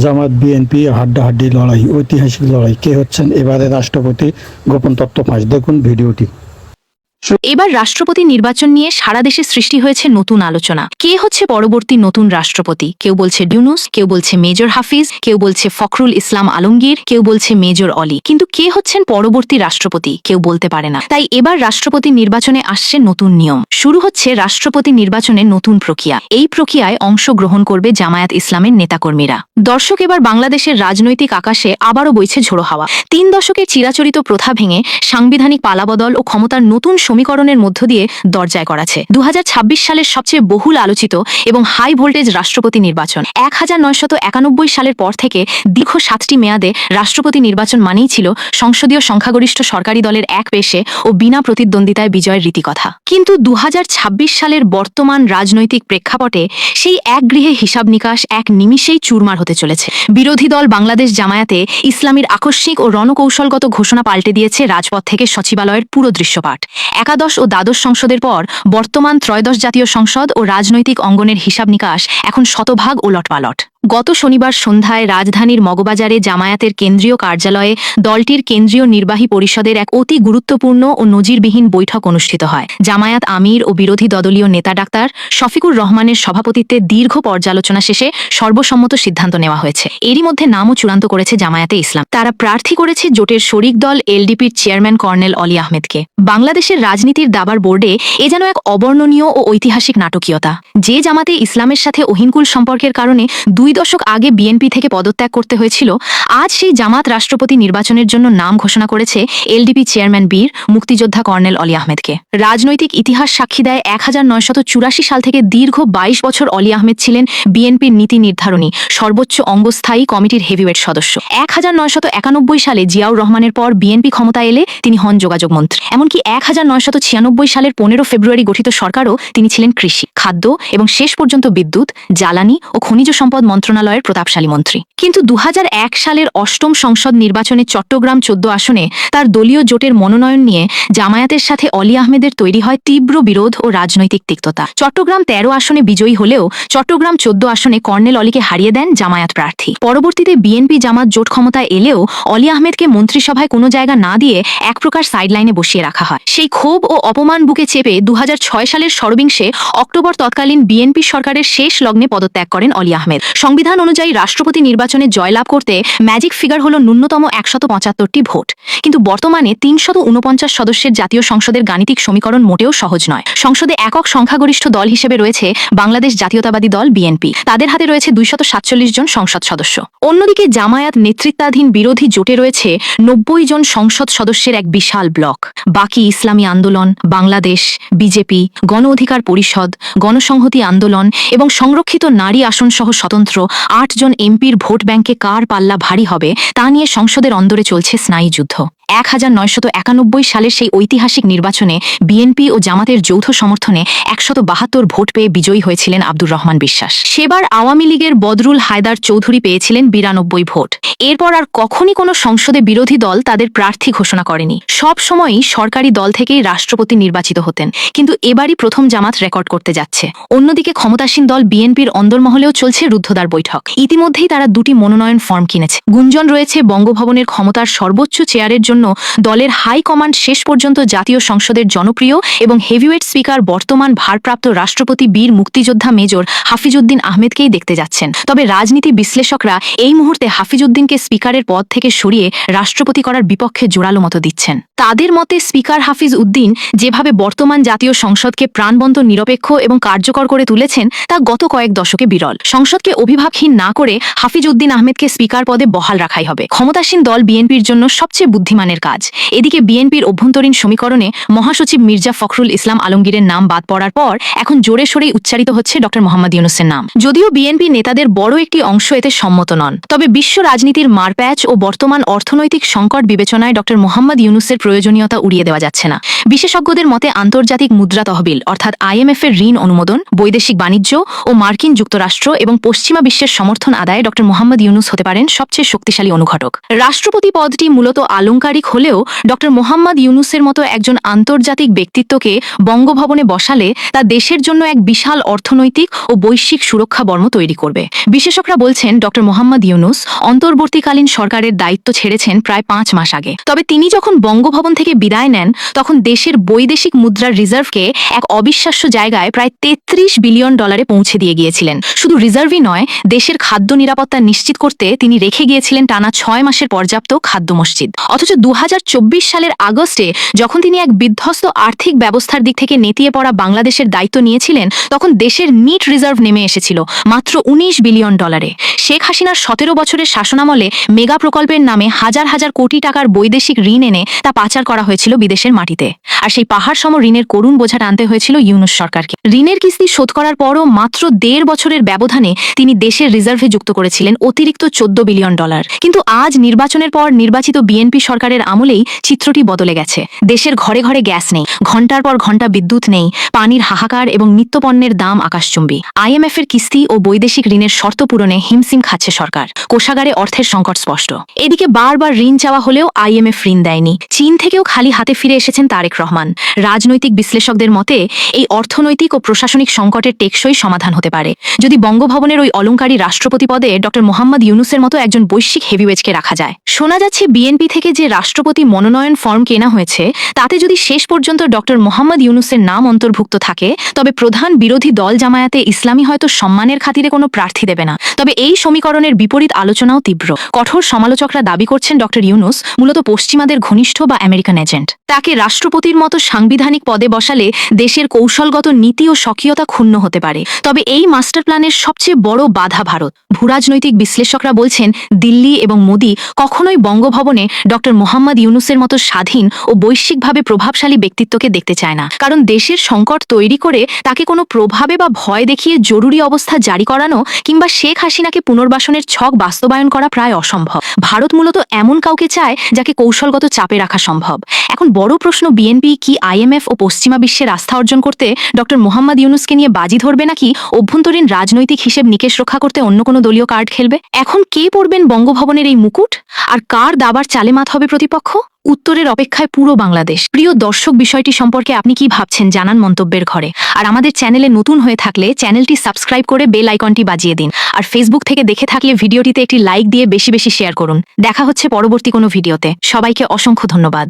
জামাত BNP হাড্ডাহাড্ডি লড়াই, ঐতিহাসিক লড়াই। কে হচ্ছেন এবারে রাষ্ট্রপতি? গোপন তথ্য ফাঁস। দেখুন ভিডিওটি। এবার রাষ্ট্রপতি নির্বাচন নিয়ে সারা দেশে সৃষ্টি হয়েছে নতুন আলোচনা। কে হচ্ছে পরবর্তী নতুন রাষ্ট্রপতি? কেউ বলছে ইউনূস, কেউ বলছে মেজর হাফিজ, কেউ বলছে ফখরুল ইসলাম আলমগীর, কেউ বলছে মেজর অলি। কিন্তু কে হচ্ছেন পরবর্তী রাষ্ট্রপতি কেউ বলতে পারে না। তাই এবার রাষ্ট্রপতি নির্বাচনে আসছে নতুন নিয়ম। শুরু হচ্ছে রাষ্ট্রপতি নির্বাচনের নতুন প্রক্রিয়া। এই প্রক্রিয়ায় অংশগ্রহণ করবে জামায়াত ইসলামের নেতাকর্মীরা। দর্শক, এবার বাংলাদেশের রাজনৈতিক আকাশে আবারও বইছে ঝোড়ো হাওয়া। ৩ দশকের চিরাচরিত প্রথা ভেঙে সাংবিধানিক পালাবদল ও ক্ষমতার নতুন সমীকরণের মধ্য দিয়ে দরজায় করাছে ২০২৬ সালের সবচেয়ে বহুল আলোচিত এবং হাই ভোল্টেজ রাষ্ট্রপতি নির্বাচন। ১৯৯১ সালের পর থেকে দীর্ঘ ৭টি মেয়াদে রাষ্ট্রপতি নির্বাচন মানেই ছিল সংসদীয় সংখ্যাগরিষ্ঠ সরকারি দলের এক পেশে ও বিনা প্রতিদ্বন্দ্বিতায় বিজয়ের রীতিকথা। কিন্তু ২০২৬ সালের বর্তমান রাজনৈতিক প্রেক্ষাপটে সেই এক গৃহে হিসাব নিকাশ এক নিমিষেই চুরমার হতে চলেছে। বিরোধী দল বাংলাদেশ জামায়াতে ইসলামীর আকস্মিক ও রণকৌশলগত ঘোষণা পাল্টে দিয়েছে রাজপথ থেকে সচিবালয়ের পুরো দৃশ্যপাট। একাদশ ও দ্বাদশ সংসদের পর বর্তমান ত্রয়োদশ জাতীয় সংসদ ও রাজনৈতিক অঙ্গনের হিসাব নিকাশ এখন শতভাগ ওলটপালট। গত শনিবার সন্ধ্যায় রাজধানীর মগবাজারে জামায়াতের কেন্দ্রীয় কার্যালয়ে দলটির কেন্দ্রীয় নির্বাহী পরিষদের এক অতি গুরুত্বপূর্ণ ও নজিরবিহীন বৈঠক অনুষ্ঠিত হয়। জামায়াত আমির ও বিরোধী দলীয় নেতা ডাক্তার শফিকুর রহমানের সভাপতিত্বে দীর্ঘ পর্যালোচনা শেষে সর্বসম্মত সিদ্ধান্ত নেওয়া হয়েছে। এরই মধ্যে নামও চূড়ান্ত করেছে জামায়াতে ইসলাম। তারা প্রার্থী করেছে জোটের শরিক দল এলডিপির চেয়ারম্যান কর্নেল অলি আহমেদকে। বাংলাদেশের রাজনীতির দাবার বোর্ডে এ যেন এক অবর্ণনীয় ও ঐতিহাসিক নাটকীয়তা। যে জামাতে ইসলামের সাথে অহিনকুল সম্পর্কের কারণে ২ দশক আগে বিএনপি থেকে পদত্যাগ করতে হয়েছিল, আজ সেই জামাত রাষ্ট্রপতি নির্বাচনের জন্য নাম ঘোষণা করেছে এলডিপি চেয়ারম্যান বীর মুক্তিযোদ্ধা কর্নেল অলি আহমেদকে। রাজনৈতিক ইতিহাস সাক্ষী দেয় ১৯৮৪ সাল থেকে দীর্ঘ ২২ বছর অলি আহমেদ ছিলেন বিএনপির নীতি নির্ধারণী সর্বোচ্চ অঙ্গস্থায়ী কমিটির হেভিওয়েট সদস্য। ১৯৯১ সালে জিয়াউর রহমানের পর বিএনপি ক্ষমতায় এলে তিনি হন যোগাযোগ মন্ত্রী। এমনকি ১৯৯৬ সালের ১৫ ফেব্রুয়ারি গঠিত সরকারও তিনি ছিলেন কৃষি, খাদ্য এবং শেষ পর্যন্ত বিদ্যুৎ, জ্বালানি ও খনিজ সম্পদ মন্ত্রণালয়ের প্রতাপশালী মন্ত্রী। কিন্তু ২০০১ সালের অষ্টম সংসদ নির্বাচনে চট্টগ্রাম ১৪ আসনে তার দলীয় জোটের মনোনয়ন নিয়ে জামায়াতের সাথে অলি আহমেদের তৈরি হয় তীব্র বিরোধ ও রাজনৈতিক তিক্ততা। চট্টগ্রাম ১৩ আসনে বিজয়ী হলেও চট্টগ্রাম ১৪ আসনে কর্নেল অলিকে হারিয়ে দেন জামায়াত প্রার্থী। পরবর্তীতে বিএনপি জামাত জোট ক্ষমতায় এলেও অলি আহমেদকে মন্ত্রিসভায় কোনো জায়গা না দিয়ে এক প্রকার সাইডলাইনে বসিয়ে রাখা হয়। সেই ক্ষোভ ও অপমান বুকে চেপে ২০০৬ সালের ষড়বিংশে অক্টোবর তৎকালীন বিএনপি সরকারের শেষ লগ্নে পদত্যাগ করেন অলি আহমেদ। সংবিধান অনুযায়ী রাষ্ট্রপতি নির্বাচনে জয়লাভ করতে ম্যাজিক ফিগার হল ন্যূনতম ১৭৫টি ভোট। কিন্তু বর্তমানে ৩৪৯ সদস্যের জাতীয় সংসদের গাণিতিক সমীকরণ মোটেও সহজ নয়। সংসদে একক সংখ্যাগরিষ্ঠ দল হিসেবে রয়েছে বাংলাদেশ জাতীয়তাবাদী দল বিএনপি। তাদের হাতে রয়েছে ২৪৭ জন সংসদ সদস্য। অন্যদিকে জামায়াত নেতৃত্বাধীন বিরোধী জোটে রয়েছে ৯০ জন সংসদ সদস্যের এক বিশাল ব্লক। বাকি ইসলামী আন্দোলন, বাংলাদেশ, বিজেপি, গণ অধিকার পরিষদ, গণসংহতি আন্দোলন এবং সংরক্ষিত নারী আসনসহ স্বতন্ত্র ৮ জন এমপির ভোট ব্যাংকে কার পাল্লা ভারী হবে তা নিয়ে সংসদের অন্দরে চলছে স্নায়ী যুদ্ধ। ১৯৯১ সালের সেই ঐতিহাসিক নির্বাচনে বিএনপি ও জামাতের যৌথ সমর্থনে ১৭২ ভোট পেয়ে বিজয়ী হয়েছিলেন আব্দুর রহমান বিশ্বাস। সেবার আওয়ামী লীগের বদরুল হায়দার চৌধুরী পেয়েছিলেন ৯২ ভোট। এরপর আর কখনই কোনো সংসদে বিরোধী দল তাদের প্রার্থী ঘোষণা করেনি। সব সময়ই সরকারি দল থেকেই রাষ্ট্রপতি নির্বাচিত হতেন। কিন্তু এবারই প্রথম জামাত রেকর্ড করতে যাচ্ছে। অন্যদিকে ক্ষমতাসীন দল বিএনপির অন্দরমহলেও চলছে রুদ্ধদ্বার বৈঠক। ইতিমধ্যেই তারা ২টি মনোনয়ন ফর্ম কিনেছে। গুঞ্জন রয়েছে বঙ্গভবনের ক্ষমতার সর্বোচ্চ চেয়ারের জন্য দলের হাই কমান্ড শেষ পর্যন্ত জাতীয় সংসদের জনপ্রিয় এবং হেভিওয়েট স্পিকার বর্তমান ভারপ্রাপ্ত রাষ্ট্রপতি বীর মুক্তিযোদ্ধা মেজর হাফিজউদ্দিন আহমেদকেই দেখতে যাচ্ছেন। তবে রাজনীতি বিশ্লেষকরা এই মুহূর্তে হাফিজউদ্দিনকে স্পিকারের পদ থেকে সরিয়ে রাষ্ট্রপতি করার বিপক্ষে জোরালো মত দিচ্ছেন। তাদের মতে স্পিকার হাফিজ উদ্দিন যেভাবে বর্তমান জাতীয় সংসদকে প্রাণবন্ত, নিরপেক্ষ এবং কার্যকর করে তুলেছেন তা গত কয়েক দশকে বিরল। সংসদকে অভিভাবকহীন না করে হাফিজ উদ্দিন আহমেদকে স্পিকার পদে বহাল রাখাই হবে ক্ষমতাসীন দল বিএনপির জন্য সবচেয়ে বুদ্ধিমানের কাজ। এদিকে বিএনপির অভ্যন্তরীণ সমীকরণে মহাসচিব মির্জা ফখরুল ইসলাম আলমগীরের নাম বাদ পড়ার পর এখন জোরে সোরেই উচ্চারিত হচ্ছে ড মোহাম্মদ ইউনূসের নাম। যদিও বিএনপি নেতাদের বড় একটি অংশ এতে সম্মত নন, তবে বিশ্ব রাজনীতির মারপ্যাচ ও বর্তমান অর্থনৈতিক সংকট বিবেচনায় ড মোহাম্মদ ইউনূসের প্রয়োজনীয়তা উড়িয়ে দেওয়া যাচ্ছে না। বিশেষজ্ঞদের মতে আন্তর্জাতিক মুদ্রা তহবিল অর্থাৎ IMF এর ঋণ অনুমোদন, বৈদেশিক বাণিজ্য ও মার্কিন যুক্তরাষ্ট্র এবং পশ্চিমা বিশ্বের সমর্থন আদায়ে ড মোহাম্মদ ইউনূস হতে পারেন সবচেয়ে শক্তিশালী অনুঘটক। রাষ্ট্রপতি পদটি মূলত অলংকার আধিকারিক হলেও ডক্টর মোহাম্মদ ইউনুসের মতো একজন আন্তর্জাতিক ব্যক্তিত্বকে বঙ্গভবনে বসালে তা দেশের জন্য এক বিশাল অর্থনৈতিক ও বৈশ্বিক সুরক্ষা বর্ম তৈরি করবে। বিশেষজ্ঞরা বলছেন ডক্টর মোহাম্মদ ইউনুস অন্তর্বর্তীকালীন সরকারের দায়িত্ব ছেড়েছেন প্রায় 5 মাস আগে। তবে তিনি যখন বঙ্গভবন থেকে বিদায় নেন তখন দেশের বৈদেশিক মুদ্রার রিজার্ভকে এক অবিশ্বাস্য জায়গায় প্রায় 33 বিলিয়ন ডলারে পৌঁছে দিয়ে গিয়েছিলেন। শুধু রিজার্ভই নয়, দেশের খাদ্য নিরাপত্তা নিশ্চিত করতে তিনি রেখে গিয়েছিলেন টানা 6 মাসের পর্যাপ্ত খাদ্য মসজিদ। অথচ 2024 সালের আগস্টে যখন তিনি এক বিধ্বস্ত আর্থিক ব্যবস্থার দিক থেকে নেতিয়ে পড়া বাংলাদেশের দায়িত্ব নিয়েছিলেন তখন দেশের নিট রিজার্ভ নেমে এসেছিল মাত্র 19 বিলিয়ন ডলারে। শেখ হাসিনার 17 বছরের শাসনামলে মেগা প্রকল্পের নামে হাজার হাজার কোটি টাকার বৈদেশিক ঋণ এনে তা পাচার করা হয়েছিল বিদেশের মাটিতে। আর সেই পাহাড় সম ঋণের করুণ বোঝা টানতে হয়েছিল ইউনুস সরকারকে। ঋণের কিস্তি শোধ করার পরও মাত্র 1.5 বছরের ব্যবধানে তিনি দেশের রিজার্ভে যুক্ত করেছিলেন অতিরিক্ত 14 বিলিয়ন ডলার। কিন্তু আজ নির্বাচনের পর নির্বাচিত বিএনপি সরকারের আমলেই চিত্রটি বদলে গেছে। দেশের ঘরে ঘরে গ্যাস নেই, ঘন্টার পর ঘন্টা বিদ্যুৎ নেই, পানির হাহাকার এবং নিত্যপণ্যের দাম আকাশচুম্বী। IMF এর কিস্তি ও বৈদেশিক ঋণের শর্ত পূরণে হিমশিম খাচ্ছে সরকার। কোষাগারে অর্থের সংকট স্পষ্ট। এদিকে বারবার ঋণ চাওয়া হলেও IMF ঋণ দেয়নি। চীন থেকেও খালি হাতে ফিরে এসেছেন তারেক রহমান। রাজনৈতিক বিশ্লেষকদের মতে এই অর্থনৈতিক ও প্রশাসনিক সংকটের টেকসই সমাধান হতে পারে যদি বঙ্গভবনের ওই অলংকারী রাষ্ট্রপতি পদে ডক্টর মোহাম্মদ ইউনুসের মতো একজন বৈশ্বিক হেভিওয়েটকে রাখা যায়। শোনা যাচ্ছে বিএনপি থেকে যে রাষ্ট্রপতি মনোনয়ন ফর্ম কেনা হয়েছে তাতে যদি শেষ পর্যন্ত ডক্টর মোহাম্মদ ইউনুসের নাম অন্তর্ভুক্ত থাকে তবে প্রধান বিরোধী দল জামায়াতে ইসলামী হয়তো সম্মানের খাতিরে কোনো প্রার্থী দেবে না। তবে এই সমীকরণের বিপরীত আলোচনাও তীব্র। কঠোর সমালোচকরা দাবি করছেন ডক্টর ইউনুস মূলত পশ্চিমাদের ঘনিষ্ঠ বা আমেরিকান এজেন্ট। তাকে রাষ্ট্রপতির মতো সাংবিধানিক পদে বসালে দেশের কৌশলগত নীতি ও স্বকীয়তা ক্ষুণ্ণ হতে পারে। তবে এই মাস্টার প্ল্যানের সবচেয়ে বড় বাধা ভারত। ভূরাজনৈতিক বিশ্লেষকরা বলছেন দিল্লি এবং মোদি কখনোই বঙ্গভবনে ডক্টর মোহাম্মদ ইউনুসের মতো স্বাধীন ও বৈশ্বিকভাবে প্রভাবশালী ব্যক্তিত্বকে দেখতে চায় না। কারণ দেশের সংকট তৈরি করে তাকে কোনো প্রভাবে বা ভয় দেখিয়ে জরুরি অবস্থা জারি করানো কিংবা শেখ হাসিনাকে পুনর্বাসনের ছক বাস্তবায়ন করা প্রায় অসম্ভব। ভারত মূলত এমন কাউকে চায় যাকে কৌশলগত চাপে রাখা সম্ভব। এখন বড় প্রশ্ন, বিএনপি কি IMF ও পশ্চিমা বিশ্বের আস্থা অর্জন করতে ডক্টর মোহাম্মদ ইউনুসকে নিয়ে বাজি ধরবে নাকি অভ্যন্তরীণ রাজনৈতিক হিসেব নিকেশ রক্ষা করতে অন্য কোনো দলীয় কার্ড খেলবে? এখন কে পড়বেন বঙ্গভবনের এই মুকুট আর কার দাবার চালে মাত হবে প্রতিপক্ষ? উত্তরের অপেক্ষায় পুরো বাংলাদেশ। প্রিয় দর্শক, বিষয়টি সম্পর্কে আপনি কি ভাবছেন জানান মন্তব্যের ঘরে। আর আমাদের চ্যানেলে নতুন হয়ে থাকলে চ্যানেলটি সাবস্ক্রাইব করে বেল আইকনটি বাজিয়ে দিন। আর ফেসবুক থেকে দেখে থাকলে ভিডিওটিতে একটি লাইক দিয়ে বেশি বেশি শেয়ার করুন। দেখা হচ্ছে পরবর্তী কোনো ভিডিওতে। সবাইকে অসংখ্য ধন্যবাদ।